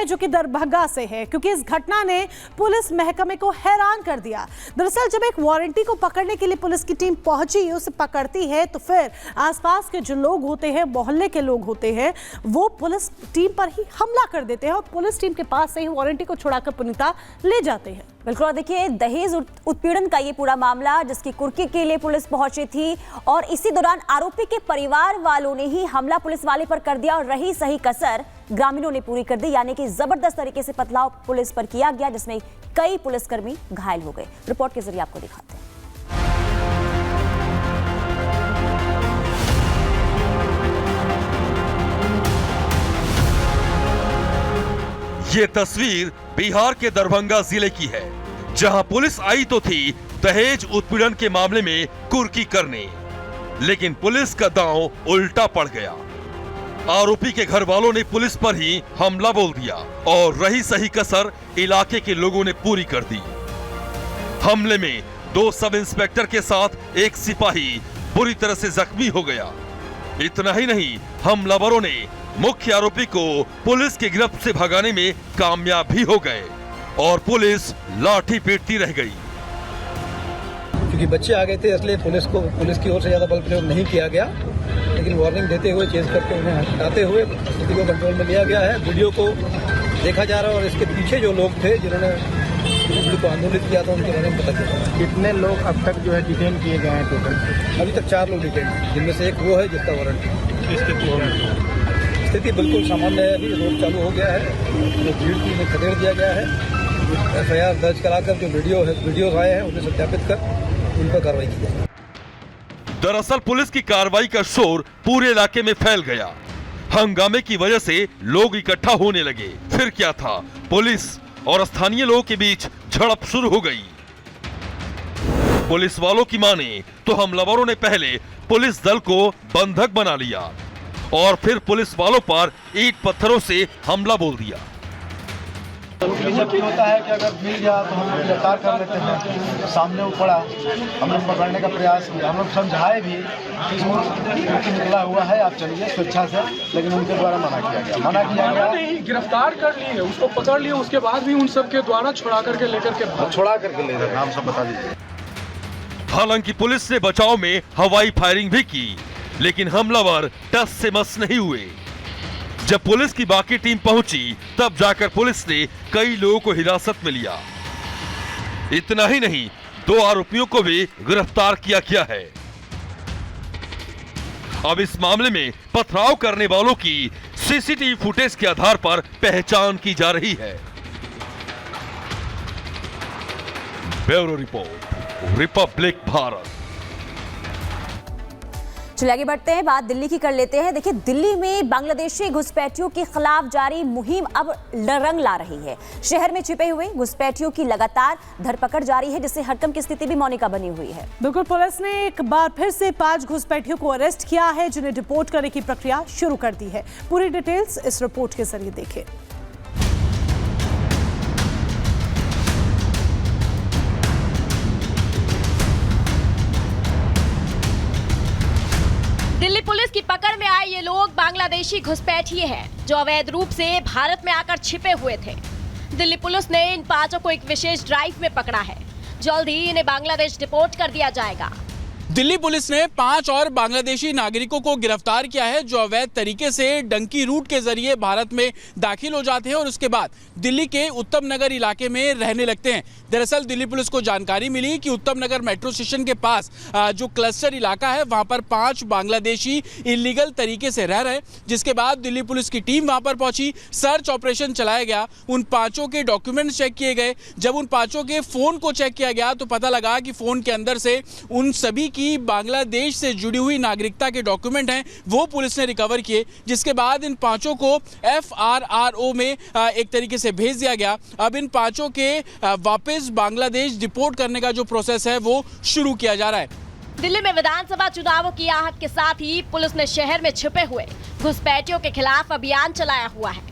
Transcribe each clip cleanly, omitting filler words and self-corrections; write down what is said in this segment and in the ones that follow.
हैं जो कि दरभंगा से है, क्योंकि इस घटना ने पुलिस महकमे को हैरान कर दिया। दरअसल जब एक वारंटी को पकड़ने के लिए पुलिस की टीम पहुंची, उसे पकड़ती है, तो फिर आसपास के जो लोग होते हैं, मोहल्ले के लोग होते हैं, वो पुलिस टीम पर ही हमला कर देते हैं और पुलिस टीम के पास से ही वारंटी को छुड़ाकर पुनीता ले जाते हैं। बिल्कुल। और देखिए, दहेज उत्पीड़न का ये पूरा मामला जिसकी कुर्की के लिए पुलिस पहुंची थी और इसी दौरान आरोपी के परिवार वालों ने ही हमला पुलिस वाले पर कर दिया और रही सही कसर ग्रामीणों ने पूरी कर दी, यानी कि जबरदस्त तरीके से पथराव पुलिस पर किया गया जिसमें कई पुलिसकर्मी घायल हो गए। रिपोर्ट के जरिए आपको दिखाते हैं। ये तस्वीर बिहार के दरभंगा जिले की है, जहां पुलिस आई तो थी दहेज उत्पीड़न के मामले में कुर्की करने, लेकिन पुलिस का दांव उल्टा पड़ गया। आरोपी के घर वालों ने पुलिस पर ही हमला बोल दिया और रही सही कसर इलाके के लोगों ने पूरी कर दी। हमले में 2 सब इंस्पेक्टर के साथ एक सिपाही बुरी तरह से जख्मी हो गया। इतना ही नहीं, हमलावरों ने मुख्य आरोपी को पुलिस की गिरफ्त से भगाने में कामयाब भी हो गए और पुलिस लाठी पीटती रह गई। क्योंकि बच्चे आ गए थे इसलिए पुलिस की ओर से ज्यादा बल प्रयोग नहीं किया गया, लेकिन वार्निंग देते हुए, चेंज करके उन्हें हटाते हुए स्थिति को कंट्रोल में लिया गया है। वीडियो को देखा जा रहा है और इसके पीछे जो लोग थे जिन्होंने वीडियो को आंदोलित किया था उनके बारे में पता चला। कितने लोग अब तक जो है डिटेन किए गए हैं टोटल? अभी तक 4 लोग डिटेन हैं, जिनमें से एक वो है जिसका वारंट है। स्थिति बिल्कुल सामान्य है, अभी रोड चालू हो गया है, जो भीड़ थी उन्हें खदेड़ दिया गया है। FIR दर्ज कराकर जो वीडियो आए हैं उन्हें सत्यापित कर उन पर कार्रवाई की जाए। दरअसल पुलिस की कार्रवाई का शोर पूरे इलाके में फैल गया। हंगामे की वजह से लोग इकट्ठा होने लगे। फिर क्या था, पुलिस और स्थानीय लोगों के बीच झड़प शुरू हो गई। पुलिस वालों की माने तो हमलावरों ने पहले पुलिस दल को बंधक बना लिया और फिर पुलिस वालों पर ईंट पत्थरों से हमला बोल दिया। होता है कि अगर मिल गया तो हम लोग गिरफ्तार कर लेते हैं। सामने वो पड़ा, हम लोग पकड़ने का प्रयास किया, हम लोग समझाए भी कि निकला हुआ है, आप चलिए स्वेच्छा से, लेकिन उनके द्वारा मना किया गया। नहीं, गिरफ्तार कर लिए, उसको पकड़ लिए, उसके बाद भी उन सब के द्वारा छुड़ा करके ले गए। नाम सब बता दीजिए। हालांकि पुलिस ने बचाव में हवाई फायरिंग भी की, लेकिन हमलावर टस से मस नहीं हुए। जब पुलिस की बाकी टीम पहुंची तब जाकर पुलिस ने कई लोगों को हिरासत में लिया। इतना ही नहीं, 2 आरोपियों को भी गिरफ्तार किया गया है। अब इस मामले में पथराव करने वालों की सीसीटीवी फुटेज के आधार पर पहचान की जा रही है। Bureau report, Republic Bharat. चलिए आगे बढ़ते हैं, बात दिल्ली की कर लेते हैं। देखिए, दिल्ली में बांग्लादेशी घुसपैठियों के खिलाफ जारी मुहिम अब रंग ला रही है। शहर में छिपे हुए घुसपैठियों की लगातार धरपकड़ जारी है, जिससे हड़कंप की स्थिति भी मोनिका बनी हुई है। बिल्कुल, पुलिस ने एक बार फिर से 5 घुसपैठियों को अरेस्ट किया है, जिन्हें डिपोर्ट करने की प्रक्रिया शुरू कर दी है। पूरी डिटेल्स इस रिपोर्ट के जरिए देखें। दिल्ली पुलिस की पकड़ में आए ये लोग बांग्लादेशी घुसपैठिए हैं, जो अवैध रूप से भारत में आकर छिपे हुए थे। दिल्ली पुलिस ने इन 5 को एक विशेष ड्राइव में पकड़ा है। जल्द ही इन्हें बांग्लादेश डिपोर्ट कर दिया जाएगा। दिल्ली पुलिस ने 5 और बांग्लादेशी नागरिकों को गिरफ्तार किया है, जो अवैध तरीके से डंकी रूट के जरिए भारत में दाखिल हो जाते हैं और उसके बाद दिल्ली के उत्तम नगर इलाके में रहने लगते हैं। दरअसल दिल्ली पुलिस को जानकारी मिली कि उत्तम नगर मेट्रो स्टेशन के पास जो क्लस्टर इलाका है, वहां पर 5 बांग्लादेशी इलीगल तरीके से रह रहे हैं, जिसके बाद दिल्ली पुलिस की टीम वहां पर पहुंची, सर्च ऑपरेशन चलाया गया, उन 5 के डॉक्यूमेंट चेक किए गए। जब उन 5 के फोन को चेक किया गया तो पता लगा कि फोन के अंदर से उन सभी की बांग्लादेश से जुड़ी हुई नागरिकता के डॉक्यूमेंट हैं, वो पुलिस ने रिकवर किए, जिसके बाद इन 5 को FRRO में एक तरीके से भेज दिया गया। अब इन 5 के वापस बांग्लादेश डिपोर्ट करने का जो प्रोसेस है वो शुरू किया जा रहा है। दिल्ली में विधानसभा चुनावों की आहट के साथ ही पुलिस ने शहर में छिपे हुए घुसपैठियों के खिलाफ अभियान चलाया हुआ है।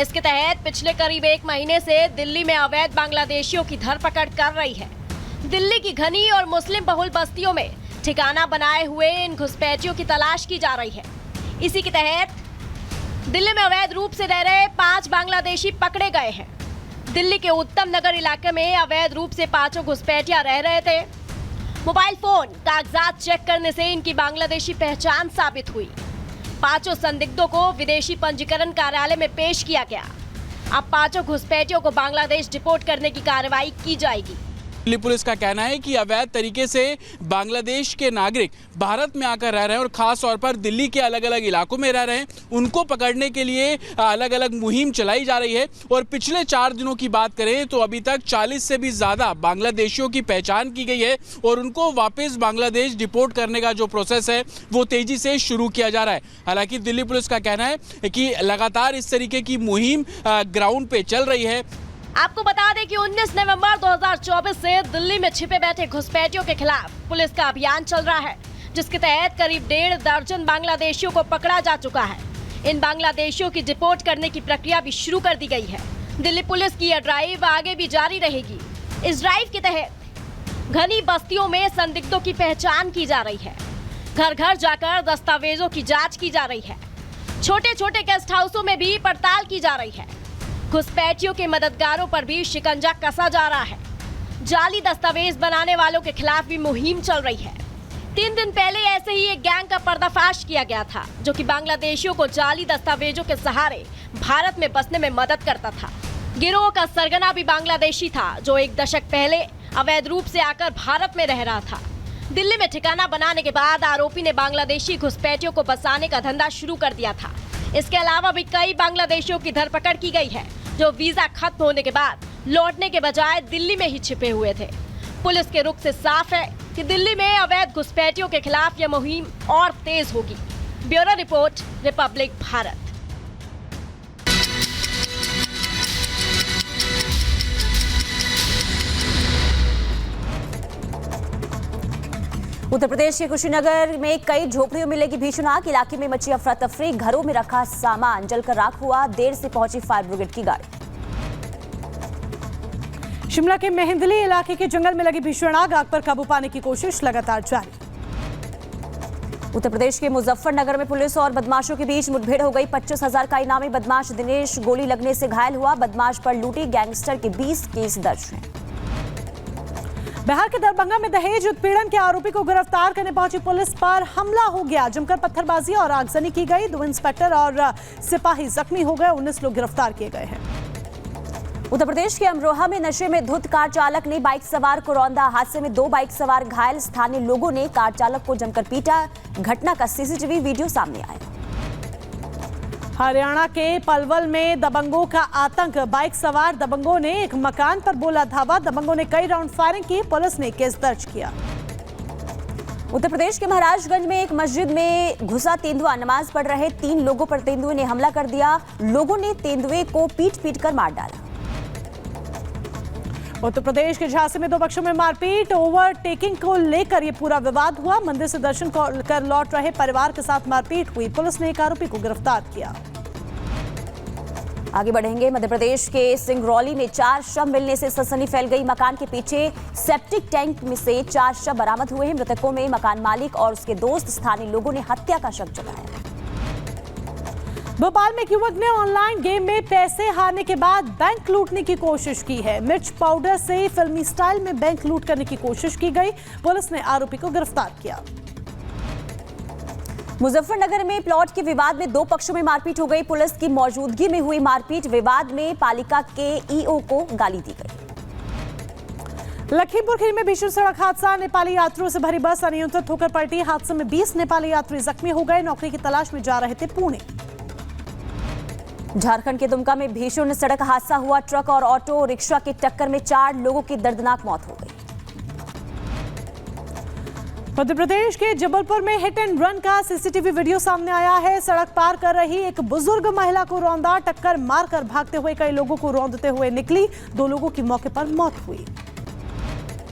इसके तहत पिछले करीब 1 महीने से दिल्ली में अवैध बांग्लादेशियों की धरपकड़ कर रही है। दिल्ली की घनी और मुस्लिम बहुल बस्तियों में ठिकाना बनाए हुए इन घुसपैठियों की तलाश की जा रही है। इसी के तहत दिल्ली में अवैध रूप से रह रहे 5 बांग्लादेशी पकड़े गए हैं। दिल्ली के उत्तम नगर इलाके में अवैध रूप से 5 घुसपैठिया रह रहे थे। मोबाइल फोन, कागजात चेक करने से इनकी बांग्लादेशी पहचान साबित हुई। 5 संदिग्धों को विदेशी पंजीकरण कार्यालय में पेश किया गया। अब 5 घुसपैठियों को बांग्लादेश डिपोर्ट करने की कार्रवाई की जाएगी। दिल्ली पुलिस का कहना है कि अवैध तरीके से बांग्लादेश के नागरिक भारत में आकर रह रहे हैं और खास तौर पर दिल्ली के अलग अलग इलाकों में रह रहे हैं। उनको पकड़ने के लिए अलग अलग मुहिम चलाई जा रही है और पिछले 4 दिनों की बात करें तो अभी तक 40 से भी ज्यादा बांग्लादेशियों की पहचान की गई है और उनको वापस बांग्लादेश डिपोर्ट करने का जो प्रोसेस है वो तेजी से शुरू किया जा रहा है। हालांकि दिल्ली पुलिस का कहना है कि लगातार इस तरीके की मुहिम ग्राउंड पे चल रही है। आपको बता दें कि 19 नवंबर 2024 से दिल्ली में छिपे बैठे घुसपैठियों के खिलाफ पुलिस का अभियान चल रहा है, जिसके तहत करीब 1.5 दर्जन बांग्लादेशियों को पकड़ा जा चुका है। इन बांग्लादेशियों की डिपोर्ट करने की प्रक्रिया भी शुरू कर दी गई है। दिल्ली पुलिस की यह ड्राइव आगे भी जारी रहेगी। इस ड्राइव के तहत घनी बस्तियों में संदिग्धों की पहचान की जा रही है। घर घर जाकर दस्तावेजों की जाँच की जा रही है। छोटे छोटे गेस्ट हाउसों में भी पड़ताल की जा रही है। घुसपैठियों के मददगारों पर भी शिकंजा कसा जा रहा है। जाली दस्तावेज बनाने वालों के खिलाफ भी मुहिम चल रही है। 3 दिन पहले ऐसे ही एक गैंग का पर्दाफाश किया गया था, जो कि बांग्लादेशियों को जाली दस्तावेजों के सहारे भारत में बसने में मदद करता था। गिरोह का सरगना भी बांग्लादेशी था, जो 1 दशक पहले अवैध रूप से आकर भारत में रह रहा था। दिल्ली में ठिकाना बनाने के बाद आरोपी ने बांग्लादेशी घुसपैठियों को बसाने का धंधा शुरू कर दिया था। इसके अलावा भी कई बांग्लादेशियों की धरपकड़ की गई है, जो वीजा खत्म होने के बाद लौटने के बजाय दिल्ली में ही छिपे हुए थे। पुलिस के रुख से साफ है कि दिल्ली में अवैध घुसपैठियों के खिलाफ यह मुहिम और तेज होगी। Bureau report, Republic Bharat. Uttar Pradesh के कुशीनगर में कई झोपड़ियों में लगी भीषण आग। इलाके में मची अफरा तफरी, घरों में रखा सामान जलकर राख हुआ। देर से पहुंची फायर ब्रिगेड की गाड़ी। शिमला के मेहंदली इलाके के जंगल में लगी भीषण आग पर काबू पाने की कोशिश लगातार जारी। उत्तर प्रदेश के मुजफ्फरनगर में पुलिस और बदमाशों के बीच मुठभेड़ हो गई। 25,000 का इनामी बदमाश दिनेश गोली लगने से घायल हुआ। बदमाश पर लूटी गैंगस्टर के 20 केस दर्ज हैं। बिहार के दरभंगा में दहेज उत्पीड़न के आरोपी को गिरफ्तार करने पहुंची पुलिस पर हमला हो गया। जमकर पत्थरबाजी और आगजनी की गई। 2 इंस्पेक्टर और सिपाही जख्मी हो गए। 19 लोग गिरफ्तार किए गए हैं। उत्तर प्रदेश के अमरोहा में नशे में धुत कार चालक ने बाइक सवार को रौंदा। हादसे में 2 बाइक सवार घायल। स्थानीय लोगों ने कार चालक को जमकर पीटा। घटना का सीसीटीवी वीडियो सामने आया। हरियाणा के पलवल में दबंगों का आतंक। बाइक सवार दबंगों ने एक मकान पर बोला धावा। दबंगों ने कई राउंड फायरिंग की। पुलिस ने केस दर्ज किया। उत्तर प्रदेश के महाराजगंज में एक मस्जिद में घुसा तेंदुआ। नमाज पढ़ रहे 3 लोगों पर तेंदुए ने हमला कर दिया। लोगों ने तेंदुए को पीट कर मार डाला। उत्तर प्रदेश के झांसी में 2 पक्षों में मारपीट। ओवरटेकिंग को लेकर यह पूरा विवाद हुआ। मंदिर से दर्शन कर लौट रहे परिवार के साथ मारपीट हुई। पुलिस ने एक आरोपी को गिरफ्तार किया। आगे बढ़ेंगे। मध्य प्रदेश के सिंगरौली में 4 शव मिलने से सनसनी फैल गई। मकान के पीछे सेप्टिक टैंक में से 4 शव बरामद हुए हैं। मृतकों में मकान मालिक और उसके दोस्त। स्थानीय लोगों ने हत्या का शक जताया। भोपाल में एक युवक ने ऑनलाइन गेम में पैसे हारने के बाद बैंक लूटने की कोशिश की है। मिर्च पाउडर से फिल्मी स्टाइल में बैंक लूट करने की कोशिश की गई। पुलिस ने आरोपी को गिरफ्तार किया। मुजफ्फरनगर में प्लॉट के विवाद में 2 पक्षों में मारपीट हो गई। पुलिस की मौजूदगी में हुई मारपीट। विवाद में पालिका के ईओ को गाली दी गई। लखीमपुर खीरी में भीषण सड़क हादसा। नेपाली यात्रियों से भरी बस अनियंत्रित होकर पलटी। हादसे में 20 नेपाली यात्री जख्मी हो गए। नौकरी की तलाश में जा रहे थे पुणे। झारखंड के दुमका में भीषण सड़क हादसा हुआ। ट्रक और ऑटो रिक्शा की टक्कर में 4 लोगों की दर्दनाक मौत हो गई। मध्य प्रदेश के जबलपुर में हिट एंड रन का सीसीटीवी वीडियो सामने आया है। सड़क पार कर रही एक बुजुर्ग महिला को रौंदा। टक्कर मारकर भागते हुए कई लोगों को रौंदते हुए निकली। 2 लोगों की मौके पर मौत हुई।